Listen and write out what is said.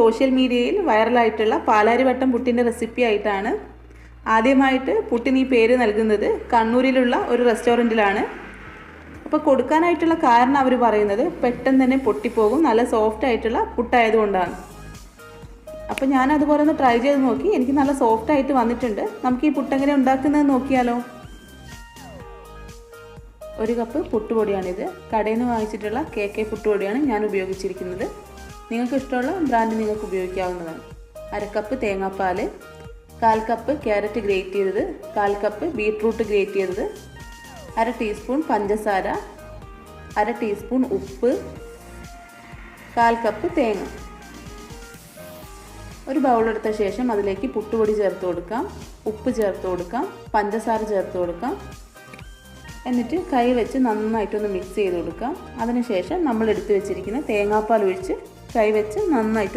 Social മീഡിയയിൽ വൈറലായിട്ടുള്ള പാലാരിവട്ടം പുട്ടിൻ്റെ recipe ആയിട്ടാണ്. ആദ്യമായിട്ട് പുട്ടിന് ഈ പേര് നൽകുന്നത് കണ്ണൂരിലുള്ള ഒരു റെസ്റ്റോറൻറ്റിലാണ്. അപ്പോൾ കൊടുക്കാനായിട്ടുള്ള കാരണം അവർ പറയുന്നത് പെട്ടെന്ന് തന്നെ പൊട്ടിപ്പോകും, നല്ല സോഫ്റ്റ് ആയിട്ടുള്ള പുട്ടായതുകൊണ്ടാണ്. അപ്പോൾ ഞാൻ അതുപോലെ ഒന്ന് ട്രൈ ചെയ്ത് നോക്കി, എനിക്ക് നല്ല സോഫ്റ്റ് ആയിട്ട് വന്നിട്ടുണ്ട്. നമുക്ക് ഈ പുട്ടെങ്ങനെ ഉണ്ടാക്കുന്നത് നോക്കിയാലോ. 1 കപ്പ് പുട്ടുപൊടിയാണിത്. കടയിൽ നിന്ന് വാങ്ങിച്ചിട്ടുള്ള KK പുട്ടുപൊടിയാണ് ഞാൻ ഉപയോഗിച്ചിരിക്കുന്നത്. നിങ്ങൾക്ക് ഇഷ്ടമുള്ള ബ്രാൻഡ് നിങ്ങൾക്ക് ഉപയോഗിക്കാവുന്നതാണ്. 1/2 കപ്പ് തേങ്ങാപ്പാൽ, 1/4 കപ്പ് ക്യാരറ്റ് ഗ്രേറ്റ് ചെയ്തത്, 1/4 കപ്പ് ബീട്രൂട്ട് ഗ്രേറ്റ് ചെയ്തത്, 1/2 ടീസ്പൂൺ പഞ്ചസാര, 1/2 ടീസ്പൂൺ ഉപ്പ്, 1/4 കപ്പ് തേങ്ങ. ഒരു ബൗളെടുത്ത ശേഷം അതിലേക്ക് പുട്ടുപൊടി ചേർത്ത് കൊടുക്കാം, ഉപ്പ് ചേർത്ത് കൊടുക്കാം, പഞ്ചസാര ചേർത്ത് കൊടുക്കാം. എന്നിട്ട് കൈ വെച്ച് നന്നായിട്ടൊന്ന് മിക്സ് ചെയ്ത് കൊടുക്കാം. അതിനുശേഷം നമ്മൾ എടുത്തു വെച്ചിരിക്കുന്ന തേങ്ങാപ്പാൽ ഒഴിച്ച് കൈ വെച്ച് നന്നായിട്ട്